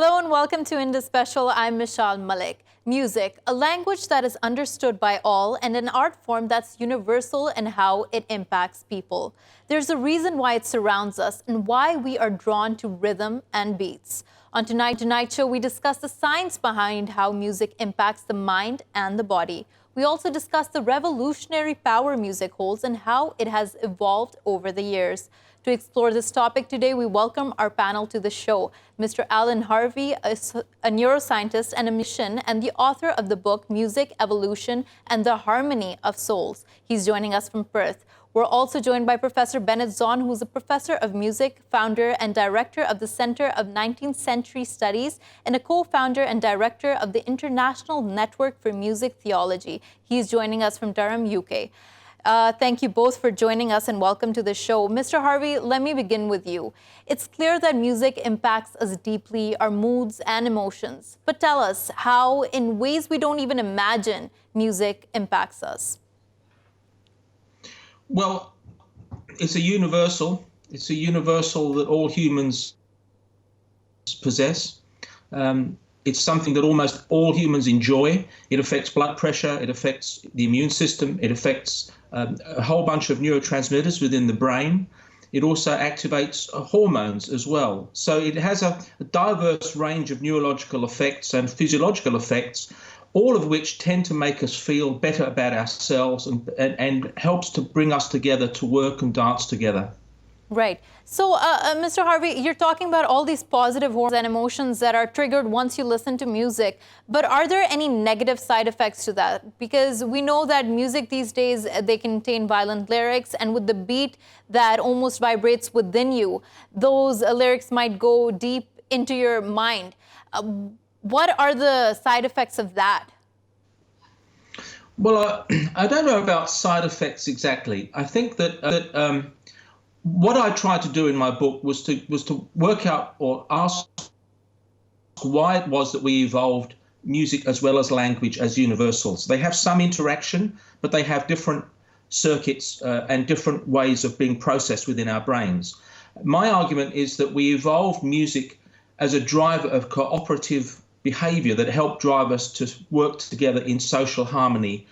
Hello and welcome to Indus Special. I'm Meshal Malik. Music, a language that is understood by all and an art form that's universal in how it impacts people. There's a reason why it surrounds us and why we are drawn to rhythm and beats. On tonight's show, we discuss the science behind how music impacts the mind and the body. We also discuss the revolutionary power music holds and how it has evolved over the years. To explore this topic today, we welcome our panel to the show. Mr. Alan Harvey, a neuroscientist and a musician, and the author of the book Music, Evolution, and the Harmony of Souls. He's joining us from Perth. We're also joined by Professor Bennett Zon, who's a professor of music, founder and director of the Center of 19th Century Studies, and a co-founder and director of the International Network for Music Theology. He's joining us from Durham, UK. Thank you both for joining us and welcome to the show. Mr. Harvey, let me begin with you. It's clear that music impacts us deeply, our moods and emotions. But tell us how, in ways we don't even imagine, music impacts us. Well, it's a universal. It's a universal that all humans possess. It's something that almost all humans enjoy. It affects blood pressure. It affects the immune system. It affects a whole bunch of neurotransmitters within the brain. It also activates hormones as well. So it has a diverse range of neurological effects and physiological effects, all of which tend to make us feel better about ourselves and helps to bring us together to work and dance together. Right. So, Mr. Harvey, you're talking about all these positive hormones and emotions that are triggered once you listen to music. But are there any negative side effects to that? Because we know that music these days, they contain violent lyrics. And with the beat that almost vibrates within you, those lyrics might go deep into your mind. What are the side effects of that? Well, I don't know about side effects exactly. I think that what I tried to do in my book was to work out or ask why it was that we evolved music as well as language as universals. They have some interaction, but they have different circuits and different ways of being processed within our brains. My argument is that we evolved music as a driver of cooperative behavior that helped drive us to work together in social harmony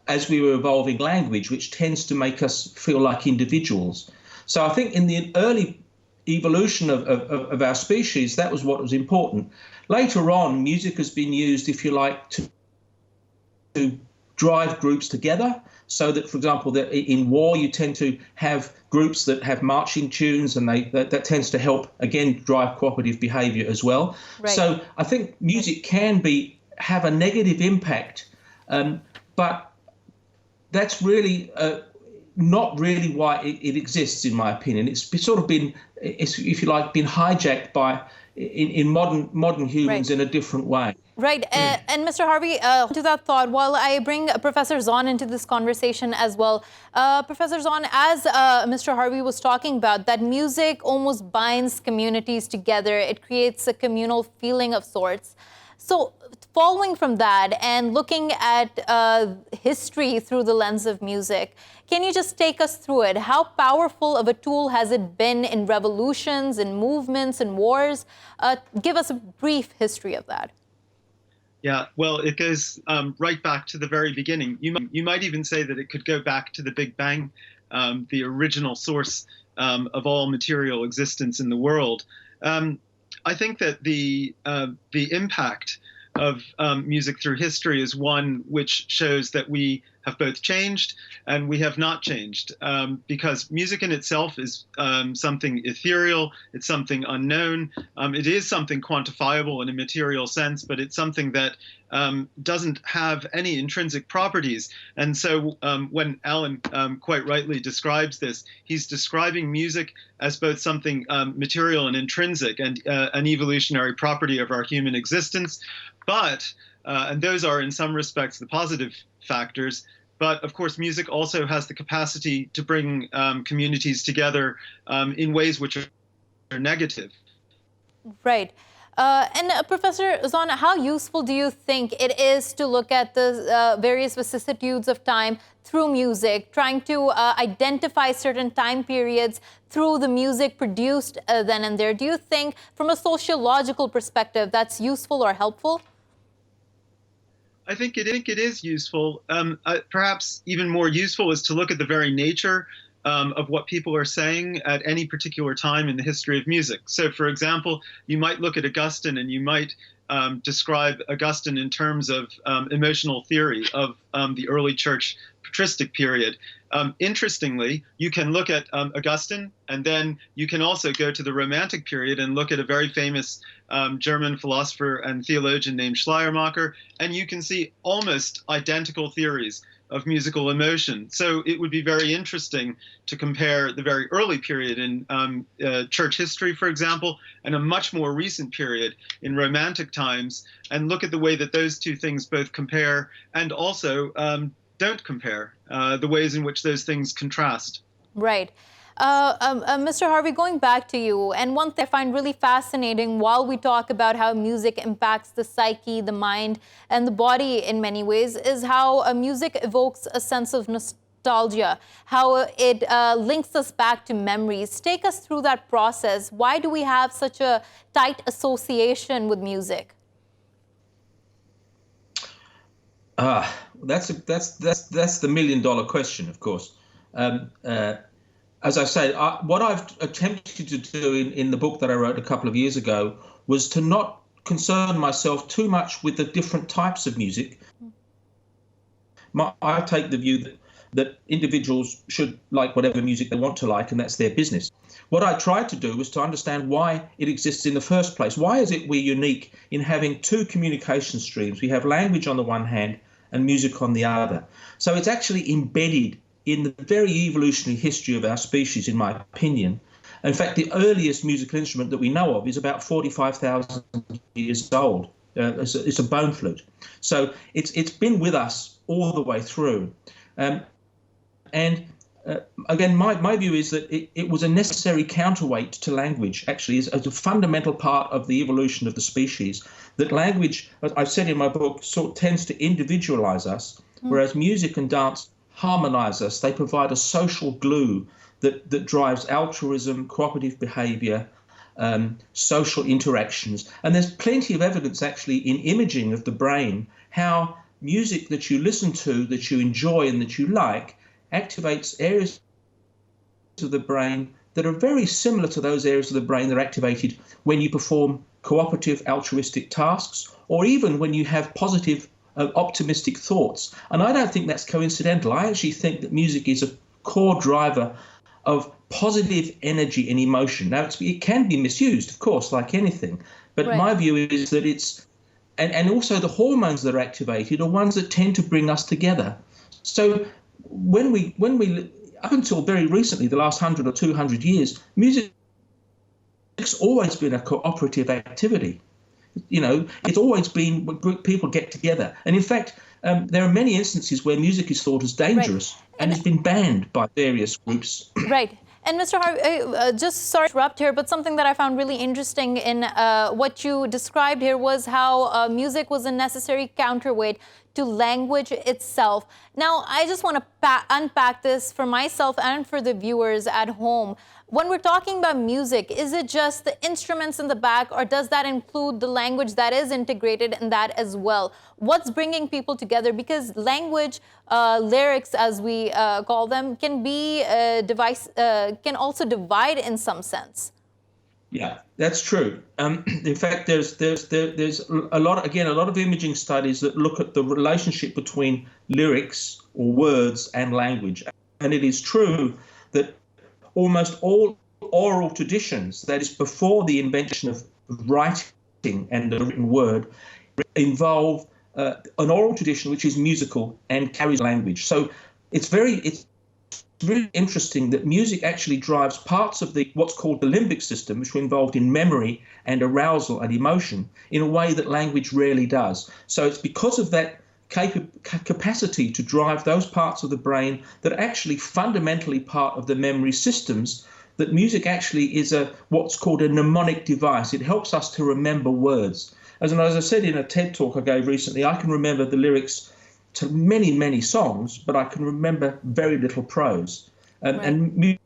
as we were evolving language, which tends to make us feel like individuals. So I think in the early evolution of our species, that was what was important. Later on, music has been used, if you like, to drive groups together. So that, for example, that in war, you tend to have groups that have marching tunes, and that tends to help, again, drive cooperative behavior as well. Right. So I think music can have a negative impact, but that's really not really why it exists, in my opinion. It's sort of been, if you like, been hijacked by in modern humans. Right. In a different way. Right. And Mr. Harvey, to that thought, while I bring Professor Zon into this conversation as well, Professor Zon, as Mr. Harvey was talking about, that music almost binds communities together. It creates a communal feeling of sorts. So following from that and looking at history through the lens of music, can you just take us through it? How powerful of a tool has it been in revolutions, in movements, in wars? Give us a brief history of that. Yeah, well, it goes right back to the very beginning. You might even say that it could go back to the Big Bang, the original source of all material existence in the world. I think that the impact of music through history is one which shows that we have both changed and we have not changed, because music in itself is something ethereal, it's something unknown, it is something quantifiable in a material sense, but it's something that doesn't have any intrinsic properties. And so when Alan quite rightly describes this, he's describing music as both something material and intrinsic and an evolutionary property of our human existence. But, and those are in some respects the positive factors, but of course music also has the capacity to bring communities together in ways which are negative. Right. Professor Zon, how useful do you think it is to look at the various vicissitudes of time through music, trying to identify certain time periods through the music produced then and there? Do you think, from a sociological perspective, that's useful or helpful? I think it is useful. Perhaps even more useful is to look at the very nature of what people are saying at any particular time in the history of music. So, for example, you might look at Augustine and you might describe Augustine in terms of emotional theory of the early church patristic period. Interestingly, you can look at Augustine, and then you can also go to the Romantic period and look at a very famous German philosopher and theologian named Schleiermacher, and you can see almost identical theories of musical emotion. So it would be very interesting to compare the very early period in church history, for example, and a much more recent period in Romantic times, and look at the way that those two things both compare and also don't compare, the ways in which those things contrast. Right. Mr. Harvey, going back to you, and one thing I find really fascinating while we talk about how music impacts the psyche, the mind, and the body in many ways, is how music evokes a sense of nostalgia, how it links us back to memories. Take us through that process. Why do we have such a tight association with music? That's the million-dollar question, of course. As I say, what I've attempted to do in the book that I wrote a couple of years ago was to not concern myself too much with the different types of music. I take the view that individuals should like whatever music they want to like, and that's their business. What I tried to do was to understand why it exists in the first place. Why is it we're unique in having two communication streams? We have language on the one hand and music on the other. So it's actually embedded in the very evolutionary history of our species, in my opinion. In fact, the earliest musical instrument that we know of is about 45,000 years old. It's a bone flute. So it's been with us all the way through. Again, my view is that it was a necessary counterweight to language, actually, as a fundamental part of the evolution of the species. That language, as I've said in my book, sort of tends to individualize us, whereas music and dance harmonize us. They provide a social glue that drives altruism, cooperative behavior, social interactions. And there's plenty of evidence, actually, in imaging of the brain, how music that you listen to, that you enjoy and that you like, activates areas of the brain that are very similar to those areas of the brain that are activated when you perform cooperative, altruistic tasks, or even when you have positive, optimistic thoughts. And I don't think that's coincidental. I actually think that music is a core driver of positive energy and emotion. Now, it can be misused, of course, like anything. But right. My view is that it's, and also the hormones that are activated are ones that tend to bring us together. So when we up until very recently, the last 100 or 200 years, music's always been a cooperative activity. You know, it's always been when people get together. And in fact, there are many instances where music is thought as dangerous, right, and it's been banned by various groups. Right. And Mr. Harvey, just sorry to interrupt here, but something that I found really interesting in what you described here was how music was a necessary counterweight to language itself. Now, I just want to unpack this for myself and for the viewers at home. When we're talking about music, is it just the instruments in the back, or does that include the language that is integrated in that as well? What's bringing people together? Because language, lyrics, as we call them, can be can also divide in some sense. Yeah, that's true. In fact, there's a lot of imaging studies that look at the relationship between lyrics or words and language, and it is true that almost all oral traditions, that is before the invention of writing and the written word, involve an oral tradition which is musical and carries language. So it's really interesting that music actually drives parts of what's called the limbic system, which are involved in memory and arousal and emotion, in a way that language rarely does. So it's because of that capacity to drive those parts of the brain that are actually fundamentally part of the memory systems that music actually is what's called a mnemonic device. It helps us to remember words. As I said in a TED talk I gave recently, I can remember the lyrics to many, many songs, but I can remember very little prose. And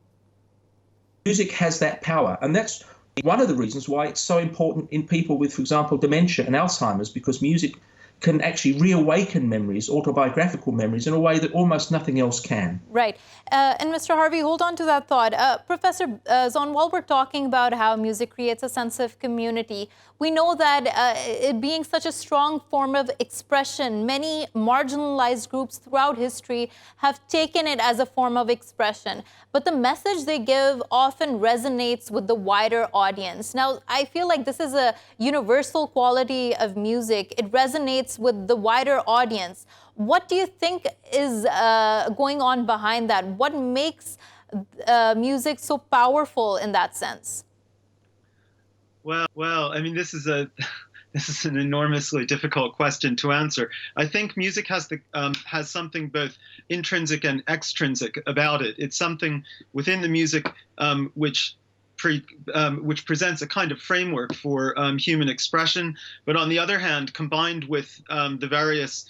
music has that power. And that's one of the reasons why it's so important in people with, for example, dementia and Alzheimer's, because music can actually reawaken memories, autobiographical memories, in a way that almost nothing else can. Right. And Mr. Harvey, hold on to that thought. Professor Zon, while we're talking about how music creates a sense of community, we know that it being such a strong form of expression, many marginalized groups throughout history have taken it as a form of expression. But the message they give often resonates with the wider audience. Now, I feel like this is a universal quality of music. It resonates with the wider audience. What do you think is going on behind that? What makes music so powerful in that sense? Well, I mean, this is an enormously difficult question to answer. I think music has something both intrinsic and extrinsic about it. It's something within the music which presents a kind of framework for human expression, but on the other hand, combined with the various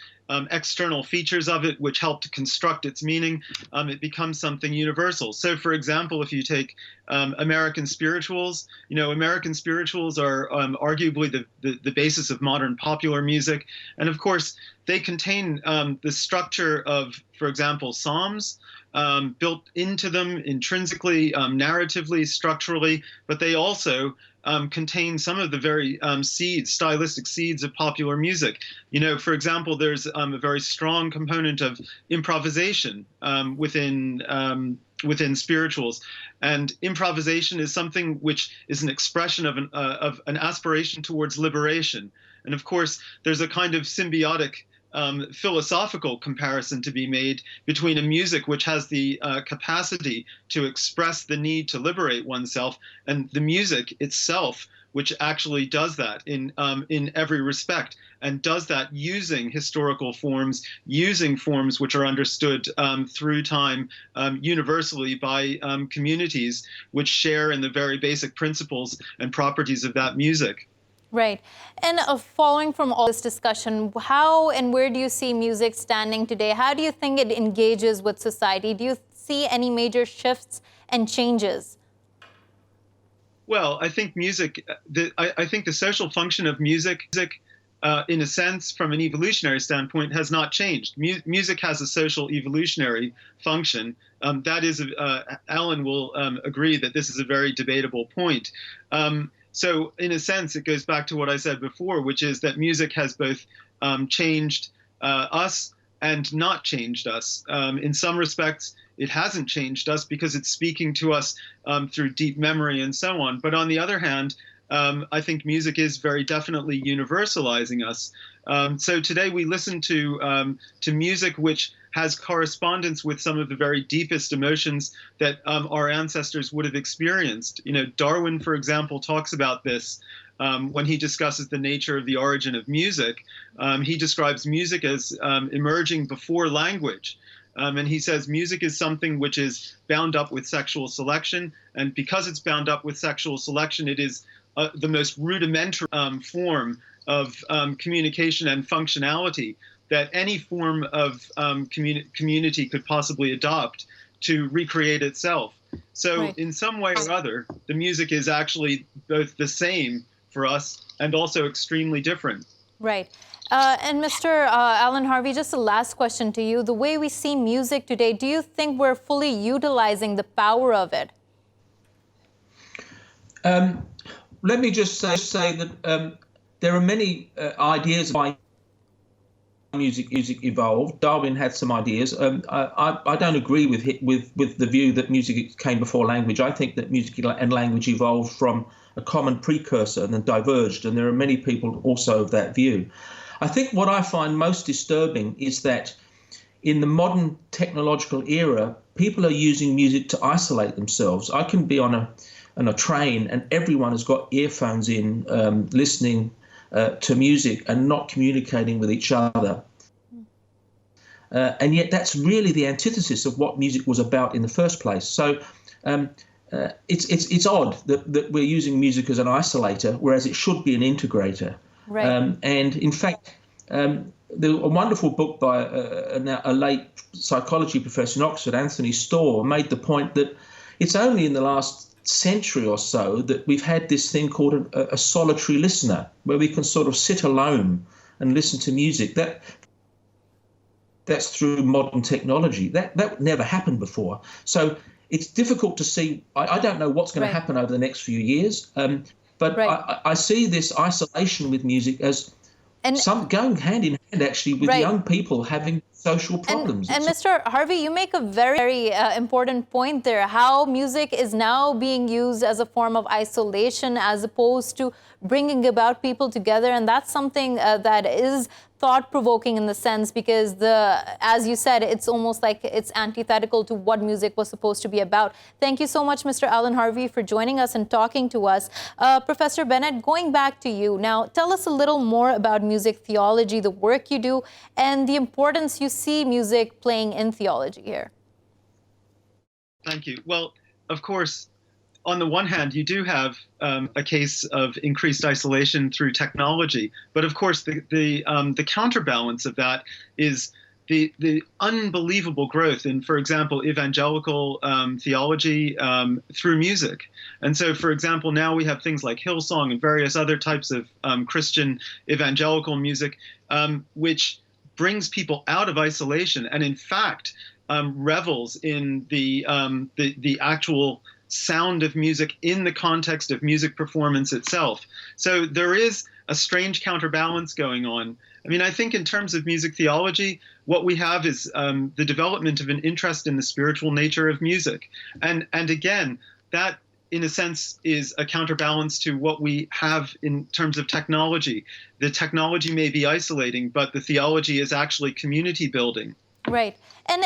external features of it, which help to construct its meaning, it becomes something universal. So, for example, if you take American spirituals, American spirituals are arguably the basis of modern popular music. And of course, they contain the structure of, for example, psalms, built into them intrinsically, narratively, structurally, but they also contain some of the very stylistic seeds of popular music. For example, there's a very strong component of improvisation within spirituals, and improvisation is something which is an expression of an aspiration towards liberation. And of course, there's a kind of symbiotic philosophical comparison to be made between a music which has the capacity to express the need to liberate oneself, and the music itself, which actually does that in every respect, and does that using historical forms, using forms which are understood through time universally by communities which share in the very basic principles and properties of that music. Right. And following from all this discussion, how and where do you see music standing today? How do you think it engages with society? Do you see any major shifts and changes? Well, I think I think the social function of music, in a sense, from an evolutionary standpoint, has not changed. Music has a social evolutionary function. That is, Alan will agree that this is a very debatable point. So in a sense, it goes back to what I said before, which is that music has both changed us and not changed us. In some respects, it hasn't changed us because it's speaking to us through deep memory and so on. But on the other hand, I think music is very definitely universalizing us. So today we listen to music which has correspondence with some of the very deepest emotions that our ancestors would have experienced. Darwin, for example, talks about this when he discusses the nature of the origin of music. He describes music as emerging before language. And he says music is something which is bound up with sexual selection. And because it's bound up with sexual selection, it is the most rudimentary form of communication and functionality that any form of community could possibly adopt to recreate itself. So in some way or other, the music is actually both the same for us and also extremely different. Right. And Mr. Alan Harvey, just a last question to you. The way we see music today, do you think we're fully utilizing the power of it? Let me just say that there are many ideas of why music evolved. Darwin had some ideas. I don't agree with the view that music came before language. I think that music and language evolved from a common precursor and then diverged, and there are many people also of that view. I think what I find most disturbing is that in the modern technological era, people are using music to isolate themselves. I can be on a train and everyone has got earphones in, listening to music and not communicating with each other. And yet that's really the antithesis of what music was about in the first place. So it's odd that we're using music as an isolator, whereas it should be an integrator. Right. And in fact, there's a wonderful book by a late psychology professor in Oxford, Anthony Storr, made the point that it's only in the last century or so that we've had this thing called a solitary listener, where we can sort of sit alone and listen to music. That's through modern technology. That never happened before. So it's difficult to see. I don't know what's going to happen over the next few years, but I see this isolation with music as going hand in hand, actually, with young people having social problems. And Mr. Harvey, you make a very, very important point there, how music is now being used as a form of isolation as opposed to bringing about people together. And that's something that is thought-provoking in the sense because, as you said, it's almost like it's antithetical to what music was supposed to be about. Thank you so much, Mr. Alan Harvey, for joining us and talking to us. Professor Bennett, going back to you now, tell us a little more about music theology, the work you do, and the importance you see music playing in theology here. Thank you. Well, of course, on the one hand, you do have a case of increased isolation through technology, but of course, the counterbalance of that is the unbelievable growth in, for example, evangelical theology through music. And so, for example, now we have things like Hillsong and various other types of Christian evangelical music, which brings people out of isolation and, in fact, revels in the actual sound of music in the context of music performance itself. So there is a strange counterbalance going on. I mean, I think in terms of music theology, what we have is the development of an interest in the spiritual nature of music. And again, that in a sense is a counterbalance to what we have in terms of technology. The technology may be isolating, but the theology is actually community building. Right. And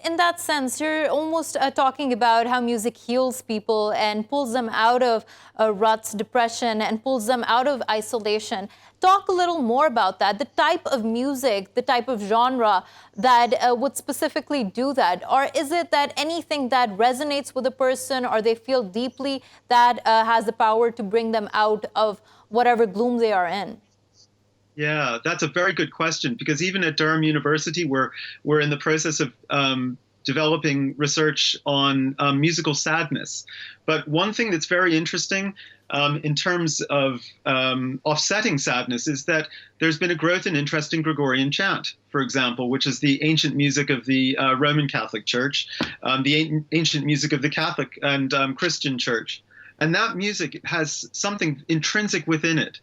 in that sense, you're almost talking about how music heals people and pulls them out of ruts, depression, and pulls them out of isolation. Talk a little more about that, the type of music, the type of genre that would specifically do that. Or is it that anything that resonates with a person or they feel deeply that has the power to bring them out of whatever gloom they are in? Yeah, that's a very good question, because even at Durham University, we're in the process of developing research on musical sadness. But one thing that's very interesting in terms of offsetting sadness is that there's been a growth in interest in Gregorian Chant, for example, which is the ancient music of the Roman Catholic Church, the ancient music of the Catholic and Christian Church. And that music has something intrinsic within it,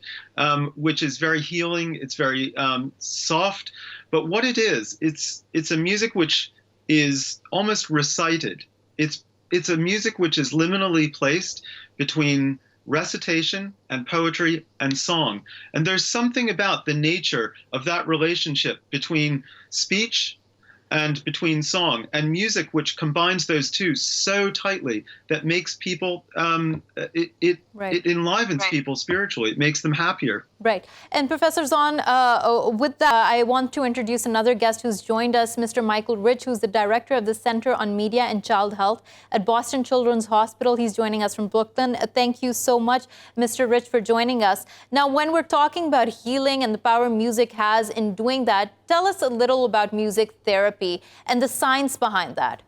which is very healing. It's very soft. But what it is, it's a music which is almost recited. It's a music which is liminally placed between recitation and poetry and song. And there's something about the nature of that relationship between speech and between song and music, which combines those two so tightly that makes people, it enlivens people spiritually. It makes them happier. Right. And Professor Zon, with that, I want to introduce another guest who's joined us, Mr. Micheal Rich, who's the director of the Center on Media and Child Health at Boston Children's Hospital. He's joining us from Brooklyn. Thank you so much, Mr. Rich, for joining us. Now, when we're talking about healing and the power music has in doing that, tell us a little about music therapy and the science behind that.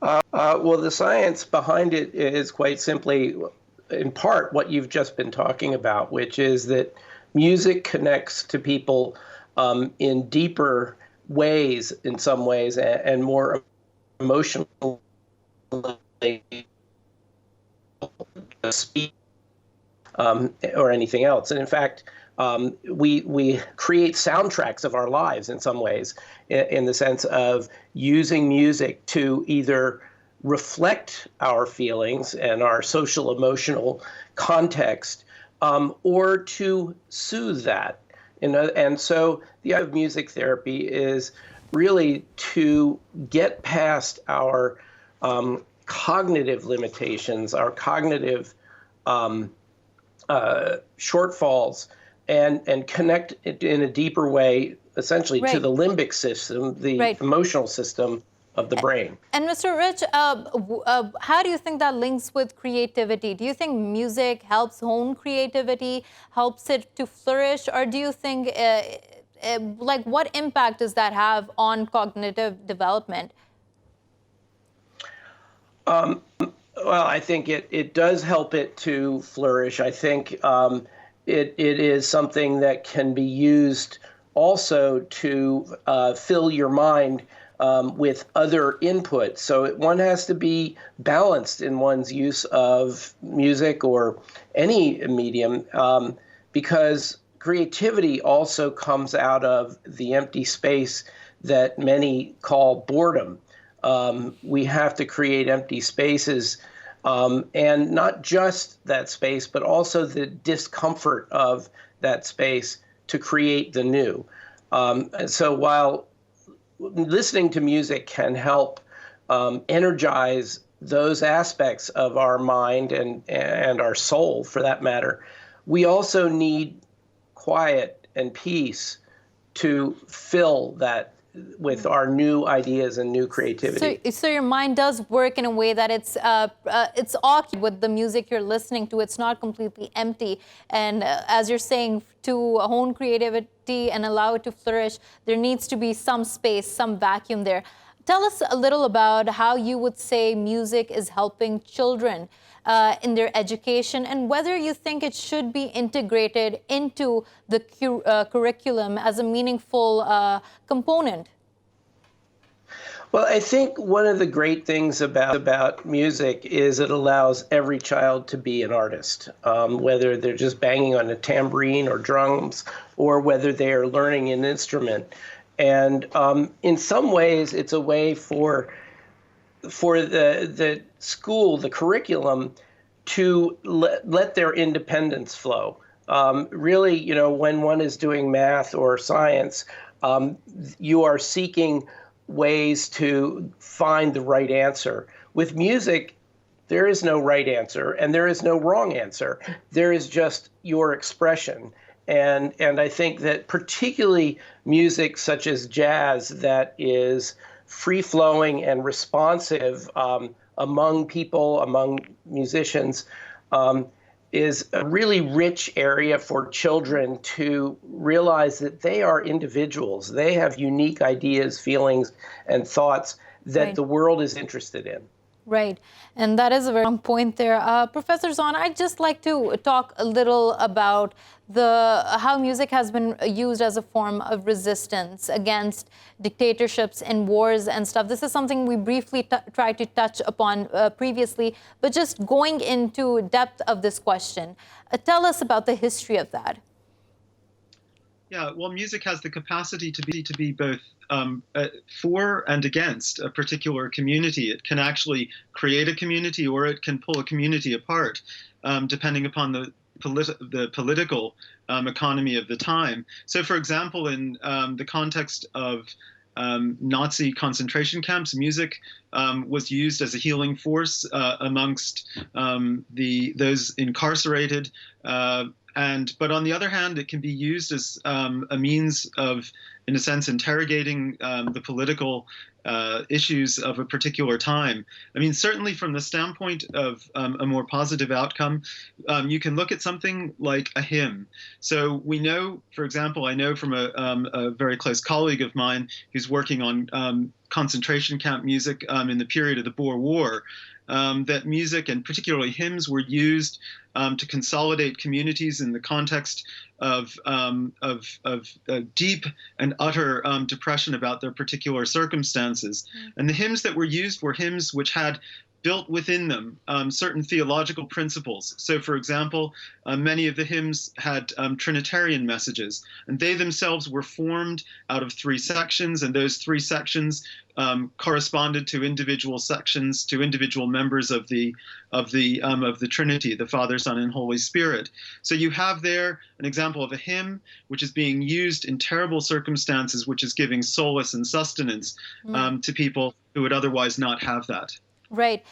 Well, the science behind it is quite simply, in part, what you've just been talking about, which is that music connects to people in deeper ways, in some ways, and more emotionally speak or anything else. And in fact, we create soundtracks of our lives in some ways, in the sense of using music to either reflect our feelings and our social emotional context, or to soothe that. And so the idea of music therapy is really to get past our cognitive limitations, our cognitive shortfalls, and connect it in a deeper way, essentially, to the limbic system, the emotional system of the brain. And Mr. Rich, how do you think that links with creativity? Do you think music helps hone creativity, helps it to flourish, or do you think, like, what impact does that have on cognitive development? Well, I think it does help it to flourish. I think it is something that can be used also to fill your mind with other input. So one has to be balanced in one's use of music or any medium, because creativity also comes out of the empty space that many call boredom. We have to create empty spaces, and not just that space, but also the discomfort of that space to create the new. And so while listening to music can help energize those aspects of our mind and our soul, for that matter, we also need quiet and peace to fill that with our new ideas and new creativity. So your mind does work in a way that it's occupied with the music you're listening to. It's not completely empty. And as you're saying, to hone creativity and allow it to flourish, there needs to be some space, some vacuum there. Tell us a little about how you would say music is helping children in their education, and whether you think it should be integrated into the curriculum as a meaningful component. Well, I think one of the great things about music is it allows every child to be an artist, whether they're just banging on a tambourine or drums, or whether they are learning an instrument. And in some ways, it's a way for the school, the curriculum, to let their independence flow. Really, you know, when one is doing math or science, you are seeking ways to find the right answer. With music, there is no right answer and there is no wrong answer. There is just your expression. And I think that particularly music such as jazz that is free-flowing and responsive among people, among musicians, is a really rich area for children to realize that they are individuals. They have unique ideas, feelings, and thoughts that the world is interested in. Right. And that is a very important point there. Professor Zon, I'd just like to talk a little about how music has been used as a form of resistance against dictatorships and wars and stuff. This is something we briefly tried to touch upon previously, but just going into depth of this question, tell us about the history of that. Yeah, well, music has the capacity to be both for and against a particular community. It can actually create a community, or it can pull a community apart, depending upon the political economy of the time. So, for example, in the context of Nazi concentration camps, music was used as a healing force amongst those incarcerated. But on the other hand, it can be used as a means of, in a sense, interrogating the political issues of a particular time. I mean, certainly from the standpoint of a more positive outcome, you can look at something like a hymn. So we know, for example, I know from a very close colleague of mine who's working on concentration camp music in the period of the Boer War, that music and particularly hymns were used to consolidate communities in the context of deep and utter depression about their particular circumstances. And the hymns that were used were hymns which had built within them certain theological principles. So, for example, many of the hymns had Trinitarian messages, and they themselves were formed out of three sections, and those three sections corresponded to individual sections, to individual members of the Trinity, the Father, Son, and Holy Spirit. So you have there an example of a hymn which is being used in terrible circumstances, which is giving solace and sustenance to people who would otherwise not have that. Right.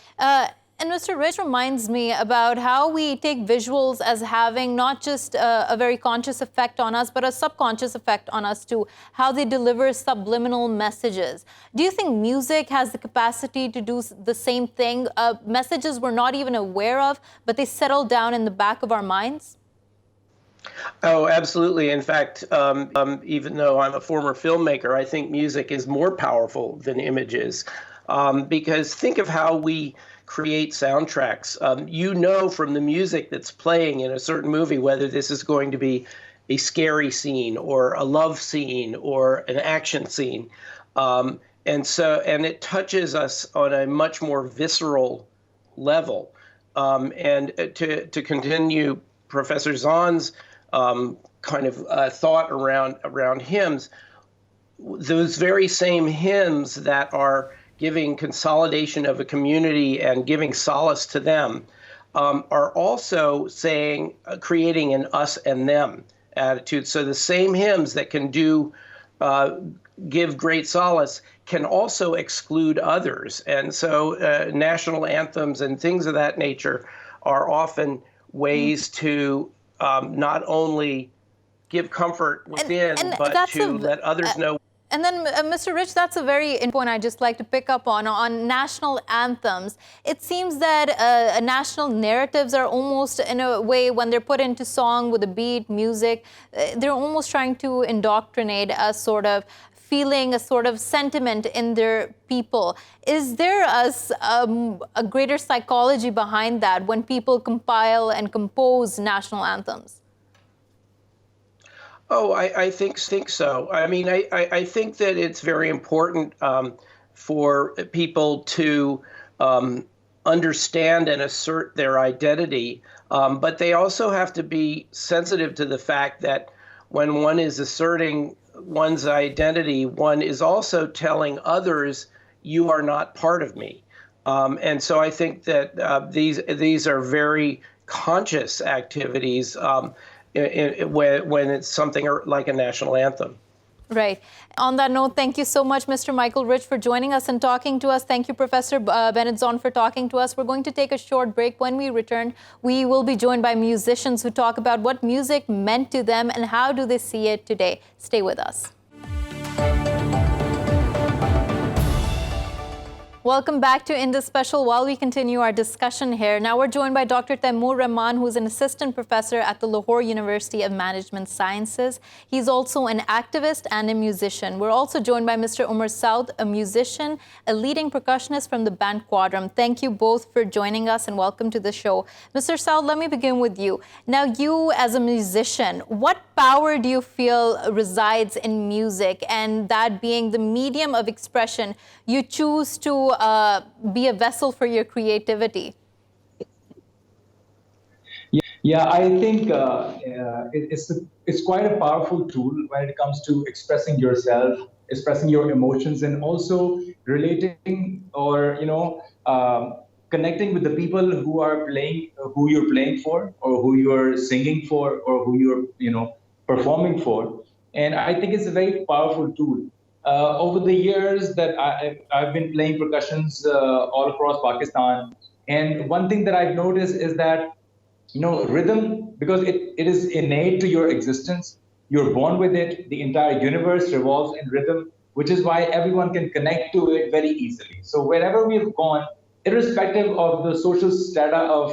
And Mr. Rich reminds me about how we take visuals as having not just a very conscious effect on us, but a subconscious effect on us too, how they deliver subliminal messages. Do you think music has the capacity to do the same thing? Messages we're not even aware of, but they settle down in the back of our minds? Oh, absolutely. In fact, even though I'm a former filmmaker, I think music is more powerful than images. Because think of how we create soundtracks. You know from the music that's playing in a certain movie whether this is going to be a scary scene or a love scene or an action scene. And it touches us on a much more visceral level. And to continue Professor Zon's kind of thought around hymns, those very same hymns that are giving consolidation of a community and giving solace to them are also saying, creating an us and them attitude. So the same hymns that can give great solace can also exclude others. And so national anthems and things of that nature are often ways to not only give comfort within, but to let others know. And then, Mr. Rich, that's a very important point I'd just like to pick up on national anthems. It seems that national narratives are almost, in a way, when they're put into song with a beat, music, they're almost trying to indoctrinate a sort of feeling, a sort of sentiment in their people. Is there a greater psychology behind that when people compile and compose national anthems? Oh, I think so. I mean, I think that it's very important for people to understand and assert their identity, but they also have to be sensitive to the fact that when one is asserting one's identity, one is also telling others, you are not part of me. And so I think that these are very conscious activities when it's something like a national anthem. Right. On that note, thank you so much, Mr. Micheal Rich, for joining us and talking to us. Thank you, Professor Bennett Zon, for talking to us. We're going to take a short break. When we return, we will be joined by musicians who talk about what music meant to them and how do they see it today. Stay with us. Welcome back to Indus Special. While we continue our discussion here, now we're joined by Dr. Taimur Rehman, who's an assistant professor at the Lahore University of Management Sciences. He's also an activist and a musician. We're also joined by Mr. Umar Saud, a musician, a leading percussionist from the band Quadrum. Thank you both for joining us and welcome to the show. Mr. Saud, let me begin with you. Now, you as a musician, what power do you feel resides in music, and that being the medium of expression you choose to be a vessel for your creativity? Yeah, I think it's quite a powerful tool when it comes to expressing yourself, expressing your emotions, and also relating or connecting with the people who are playing, who you're playing for, or who you're singing for, or who you're performing for. And I think it's a very powerful tool. Over the years that I've been playing percussions all across Pakistan, and one thing that I've noticed is that rhythm, because it is innate to your existence, you're born with it. The entire universe revolves in rhythm, which is why everyone can connect to it very easily. So wherever we've gone, irrespective of the social strata of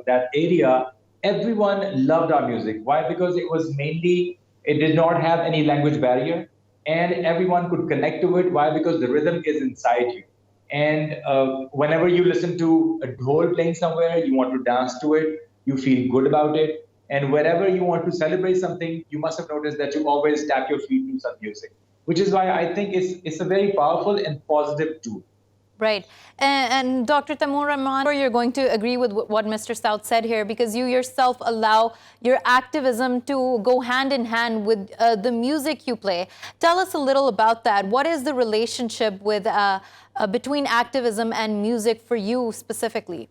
that area, everyone loved our music. Why? Because it did not have any language barrier, and everyone could connect to it. Why? Because the rhythm is inside you. And whenever you listen to a dhol playing somewhere, you want to dance to it, you feel good about it. And wherever you want to celebrate something, you must have noticed that you always tap your feet to some music, which is why I think it's a very powerful and positive tool. Right. And Dr. Taimur Rehman, you're going to agree with what Mr. Saud said here, because you yourself allow your activism to go hand in hand with the music you play. Tell us a little about that. What is the relationship with between activism and music for you specifically?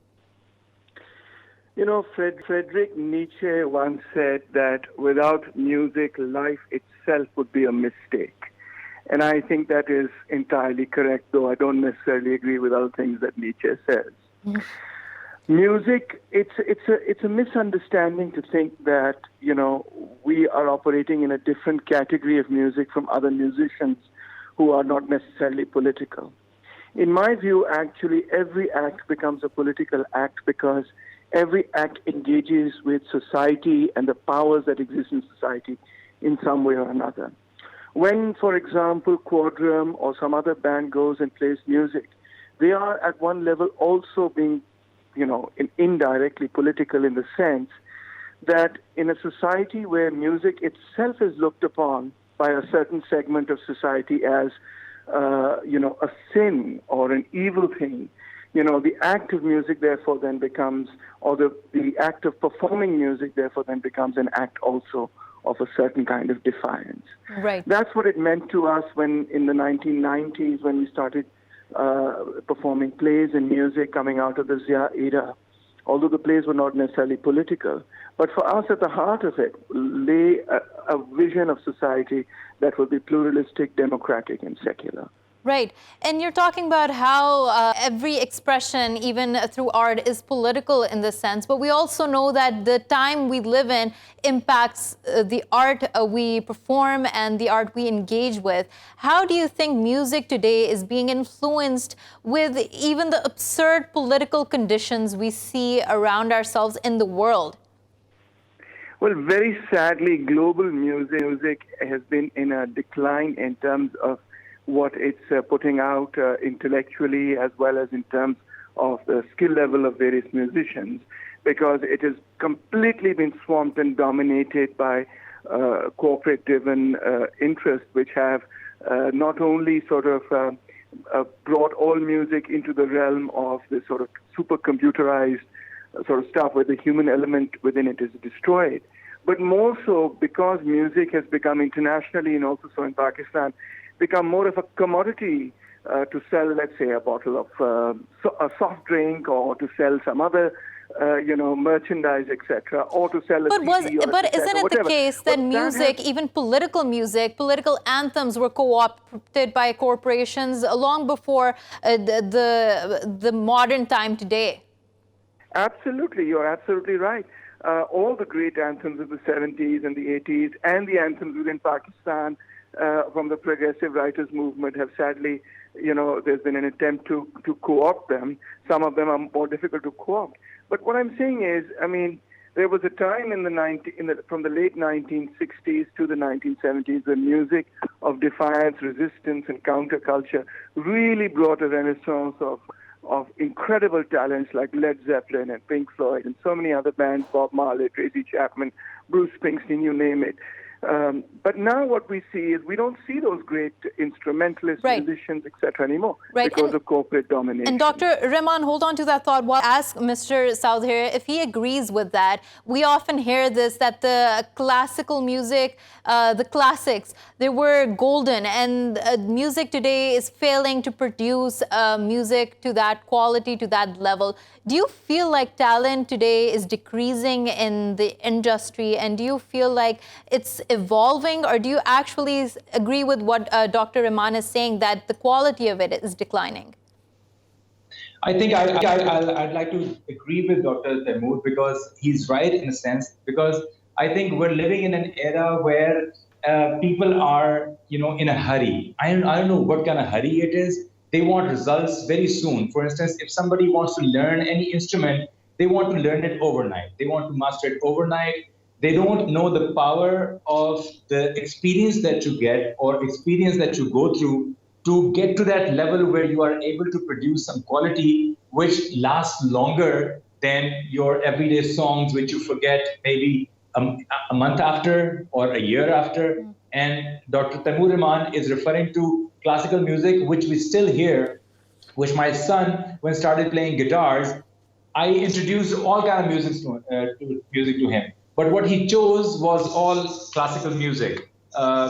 Friedrich Nietzsche once said that without music, life itself would be a mistake. And I think that is entirely correct, though I don't necessarily agree with other things that Nietzsche says. Music, it's a misunderstanding to think that, we are operating in a different category of music from other musicians who are not necessarily political. In my view, actually, every act becomes a political act because every act engages with society and the powers that exist in society in some way or another. When, for example, Quadrum or some other band goes and plays music, they are at one level also being, indirectly political in the sense that in a society where music itself is looked upon by a certain segment of society as, a sin or an evil thing, the act of music therefore then becomes, or the act of performing music therefore then becomes an act also of a certain kind of defiance. Right. That's what it meant to us when in the 1990s when we started performing plays and music coming out of the Zia era, although the plays were not necessarily political. But for us, at the heart of it lay a vision of society that would be pluralistic, democratic, and secular. Right. And you're talking about how every expression, even through art, is political in this sense. But we also know that the time we live in impacts the art we perform and the art we engage with. How do you think music today is being influenced with even the absurd political conditions we see around ourselves in the world? Well, very sadly, global music has been in a decline in terms of what it's putting out intellectually as well as in terms of the skill level of various musicians, because it has completely been swamped and dominated by corporate-driven interests, which have not only sort of brought all music into the realm of this sort of super computerized sort of stuff where the human element within it is destroyed, but more so because music has become internationally and also so in Pakistan, become more of a commodity to sell, let's say, a bottle of a soft drink or to sell some other, merchandise, etc., or to sell a CD But isn't it whatever. the case that music, even political music, political anthems were co-opted by corporations long before the modern time today? Absolutely, you're absolutely right. All the great anthems of the 70s and the 80s and the anthems within Pakistan from the progressive writers movement have sadly, there's been an attempt to co-opt them. Some of them are more difficult to co-opt. But what I'm saying is, there was a time from the late 1960s to the 1970s when music of defiance, resistance, and counterculture really brought a renaissance of incredible talents like Led Zeppelin and Pink Floyd and so many other bands, Bob Marley, Tracy Chapman, Bruce Springsteen, you name it. But now what we see is we don't see those great instrumentalists, musicians, etc. anymore because of corporate domination. And Dr. Rehman, hold on to that thought. While I ask Mr. Saud here if he agrees with that. We often hear this, that the classical music, the classics, they were golden, and music today is failing to produce music to that quality, to that level. Do you feel like talent today is decreasing in the industry, and do you feel like it's evolving, or do you actually agree with what Dr. Rehman is saying, that the quality of it is declining? I think I'd like to agree with Dr. Taimur because he's right in a sense, because I think we're living in an era where people are, in a hurry. I don't know what kind of hurry it is. They want results very soon. For instance, if somebody wants to learn any instrument, they want to learn it overnight. They want to master it overnight. They don't know the power of the experience that you get or experience that you go through to get to that level where you are able to produce some quality which lasts longer than your everyday songs, which you forget maybe a month after or a year after. And Dr. Taimur Rehman is referring to classical music, which we still hear, which my son, when started playing guitars, I introduced all kind of music to him. But what he chose was all classical music,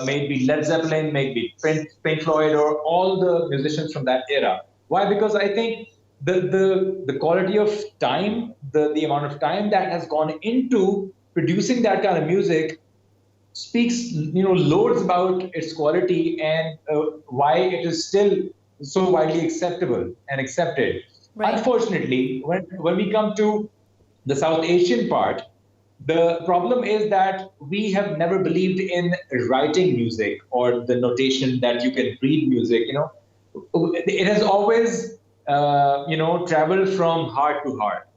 maybe Led Zeppelin, maybe Pink Floyd, or all the musicians from that era. Why? Because I think the quality of time, the amount of time that has gone into producing that kind of music speaks, loads about its quality and why it is still so widely acceptable and accepted. Right. Unfortunately, when we come to the South Asian part, the problem is that we have never believed in writing music or the notation that you can read music. It has always, traveled from heart to heart.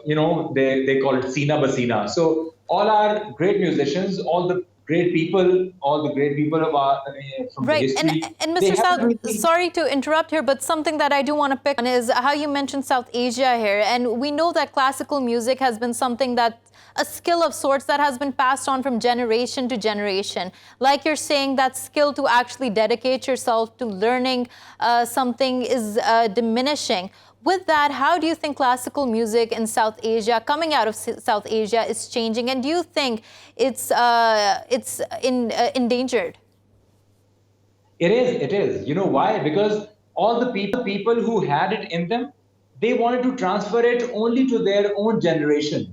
They call it Sina Basina. So all our great musicians, all the great people of our from the Right. history, And they Mr. haven't Saud, really. sorry to interrupt here, but something that I do want to pick on is how you mentioned South Asia here. And we know that classical music has been something that a skill of sorts that has been passed on from generation to generation. Like you're saying, that skill to actually dedicate yourself to learning something is diminishing. With that, how do you think classical music in South Asia, coming out of South Asia, is changing? And do you think it's endangered? It is. It is. You know why? Because all the people who had it in them, they wanted to transfer it only to their own generation.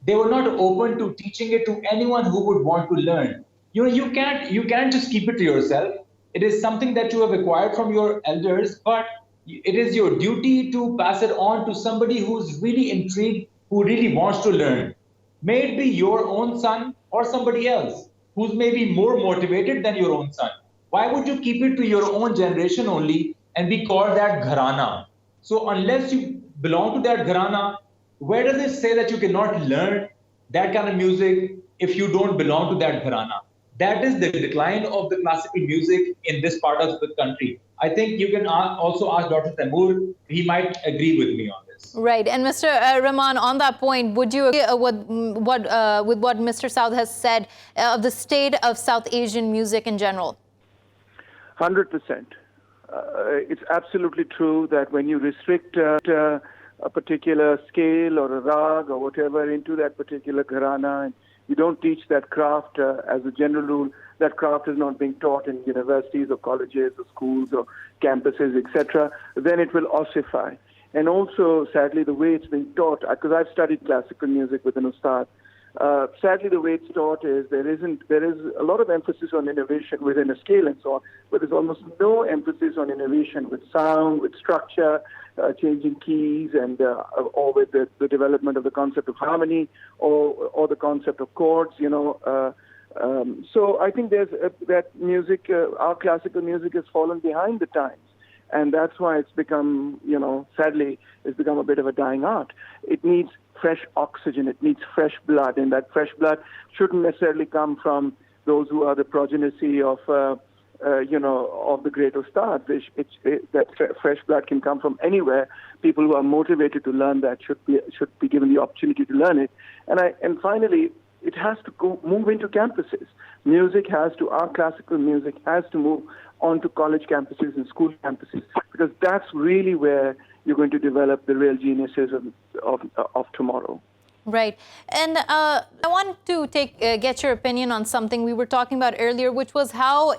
They were not open to teaching it to anyone who would want to learn. You can't just keep it to yourself. It is something that you have acquired from your elders, but it is your duty to pass it on to somebody who's really intrigued, who really wants to learn. May it be your own son or somebody else who's maybe more motivated than your own son. Why would you keep it to your own generation only and be called that gharana? So unless you belong to that gharana, where does it say that you cannot learn that kind of music if you don't belong to that gharana? That is the decline of the classical music in this part of the country. I think you can also ask Dr. Taimur. He might agree with me on this. Right. And Mr. Rehman, on that point, would you agree with what Mr. Saud has said of the state of South Asian music in general? 100%. It's absolutely true that when you restrict a particular scale or a rag or whatever into that particular gharana, and you don't teach that craft as a general rule, that craft is not being taught in universities or colleges or schools or campuses, etc., then it will ossify. And also, sadly, the way it's being taught, because I've studied classical music with an ustad, sadly, the way it's taught is there is a lot of emphasis on innovation within a scale and so on, but there's almost no emphasis on innovation with sound, with structure, changing keys, and or with the development of the concept of harmony or the concept of chords. So I think there's that music, our classical music, has fallen behind the times. And that's why it's become, sadly, it's become a bit of a dying art. It needs fresh oxygen. It needs fresh blood. And that fresh blood shouldn't necessarily come from those who are the progeny of, of the great ustad. That fresh blood can come from anywhere. People who are motivated to learn that should be given the opportunity to learn it. And finally, it has to move into campuses. Our classical music has to move onto college campuses and school campuses, because that's really where you're going to develop the real geniuses of tomorrow. Right. And I want to get your opinion on something we were talking about earlier, which was how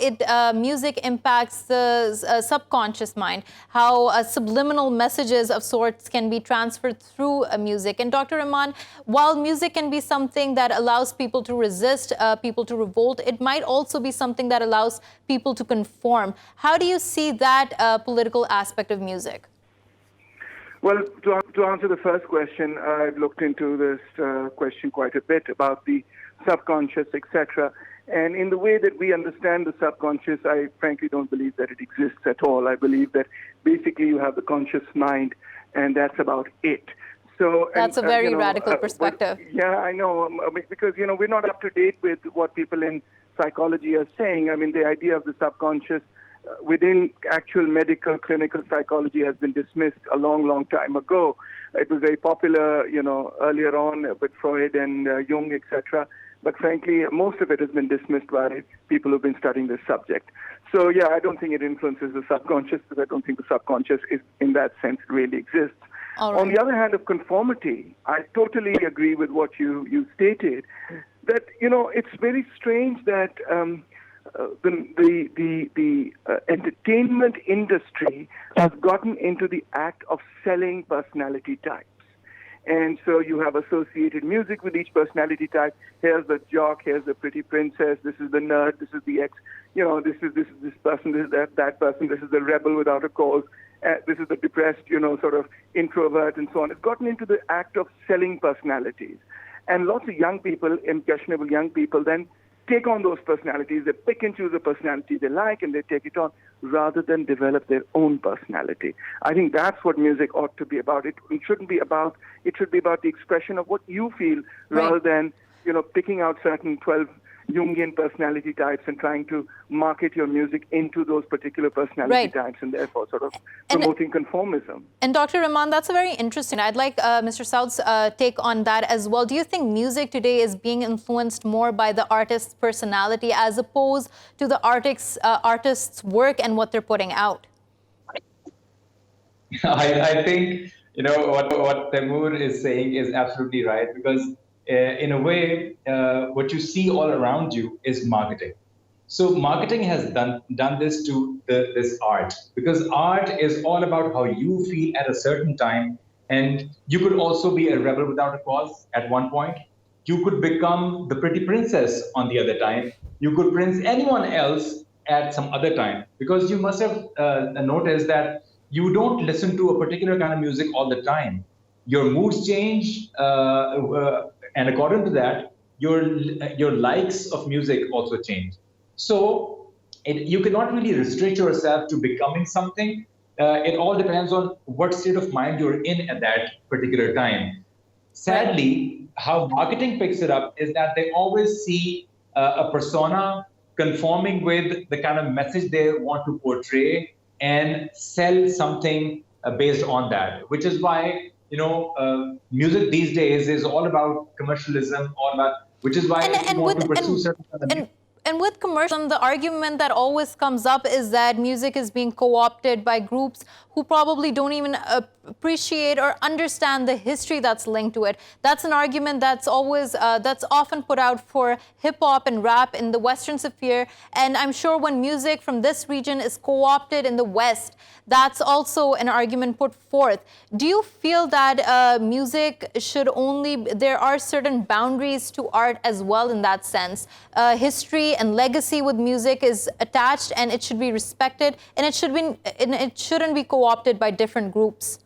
music impacts the subconscious mind, how subliminal messages of sorts can be transferred through music. And Dr. Rehman, while music can be something that allows people to resist, people to revolt, it might also be something that allows people to conform. How do you see that political aspect of music? Well, to answer the first question, I've looked into this question quite a bit about the subconscious, etc. And in the way that we understand the subconscious, I frankly don't believe that it exists at all. I believe that basically you have the conscious mind, and that's about it. So that's a very radical perspective. Yeah, I know, because we're not up to date with what people in psychology are saying. I mean, the idea of the subconscious within actual medical clinical psychology has been dismissed a long time ago. It was very popular, earlier on with Freud and Jung, etc. But frankly, most of it has been dismissed by people who've been studying this subject. So yeah, I don't think it influences the subconscious, because I don't think the subconscious is, in that sense, really exists. All right. On the other hand, of conformity, I totally agree with what you stated. That it's very strange that the entertainment industry has gotten into the act of selling personality types. And so you have associated music with each personality type. Here's the jock, here's the pretty princess, this is the nerd, this is the ex, this is this person, this is that person, this is the rebel without a cause, this is the depressed, sort of introvert and so on. It's gotten into the act of selling personalities. And lots of young people, impressionable young people, then take on those personalities. They pick and choose a personality they like and they take it on rather than develop their own personality. I think that's what music ought to be about. It should be about the expression of what you feel rather than, picking out certain 12 Jungian personality types and trying to market your music into those particular personality types and therefore sort of promoting conformism. And Dr. Rehman, that's a very interesting. I'd like Mr. Saud's take on that as well. Do you think music today is being influenced more by the artist's personality as opposed to the artist's work and what they're putting out? I think, what Taimur is saying is absolutely right, because in a way, what you see all around you is marketing. So marketing has done this to this art, because art is all about how you feel at a certain time. And you could also be a rebel without a cause at one point. You could become the pretty princess on the other time. You could prince anyone else at some other time, because you must have noticed that you don't listen to a particular kind of music all the time. Your moods change, and according to that, your likes of music also change. So you cannot really restrict yourself to becoming something. It all depends on what state of mind you're in at that particular time. Sadly, how marketing picks it up is that they always see a persona conforming with the kind of message they want to portray and sell something based on that, which is why music these days is all about commercialism, which is why you want to pursue certain kind of And with commercialism, the argument that always comes up is that music is being co-opted by groups who probably don't even appreciate or understand the history that's linked to it. That's an argument that's often put out for hip-hop and rap in the Western sphere. And I'm sure when music from this region is co-opted in the West, that's also an argument put forth. Do you feel that music there are certain boundaries to art as well in that sense? History and legacy with music is attached and it should be respected, and it shouldn't be co-opted by different groups.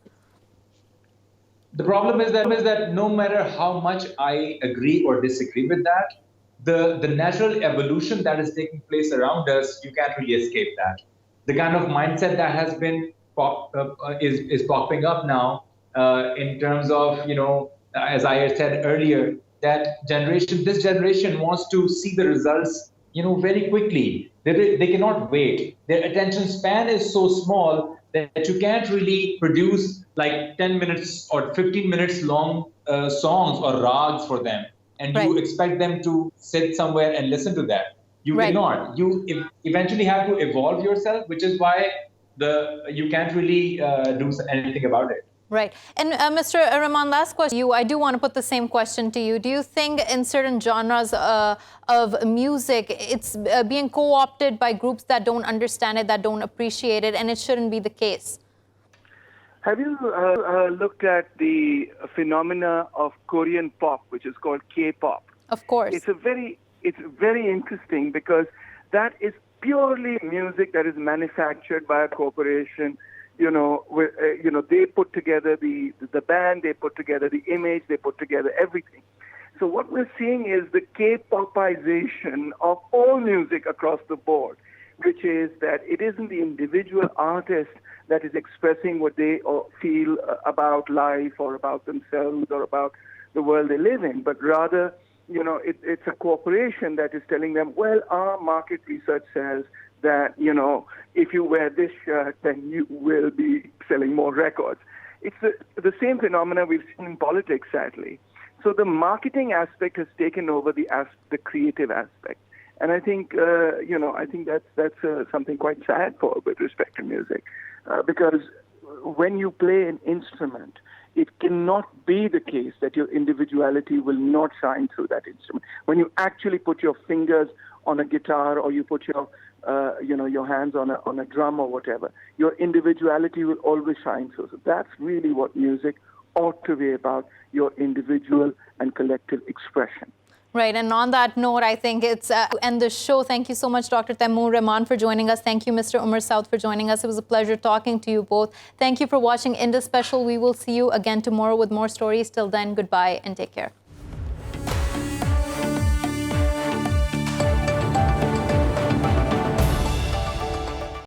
The problem is that no matter how much I agree or disagree with that, the natural evolution that is taking place around us, you can't really escape that. The kind of mindset that has been is popping up now in terms of, as I said earlier, that this generation wants to see the results, very quickly. They cannot wait. Their attention span is so small that you can't really produce like 10 minutes or 15 minutes long songs or rags for them. And you expect them to sit somewhere and listen to that. You cannot. You eventually have to evolve yourself, which is why you can't really do anything about it. Right. And Mr. Rehman, last question. I do want to put the same question to you. Do you think in certain genres of music, it's being co-opted by groups that don't understand it, that don't appreciate it, and it shouldn't be the case? Have you looked at the phenomena of Korean pop, which is called K-pop? Of course. It's very interesting because that is purely music that is manufactured by a corporation. They put together the band, they put together the image, they put together everything. So what we're seeing is the K-popization of all music across the board, which is that it isn't the individual artist that is expressing what they feel about life or about themselves or about the world they live in, but rather, it's a corporation that is telling them, well, our market research says that, if you wear this shirt, then you will be selling more records. It's the same phenomena we've seen in politics, sadly. So the marketing aspect has taken over the creative aspect. And I think, that's something quite sad with respect to music. Because when you play an instrument, it cannot be the case that your individuality will not shine through that instrument. When you actually put your fingers on a guitar or you put your hands on a drum or whatever, your individuality will always shine through. So that's really what music ought to be about, your individual and collective expression. Right, and on that note, I think it's end the show. Thank you so much, Dr. Taimur Rehman, for joining us. Thank you, Mr. Umar Saud, for joining us. It was a pleasure talking to you both. Thank you for watching Indus Special. We will see you again tomorrow with more stories. Till then, goodbye and take care.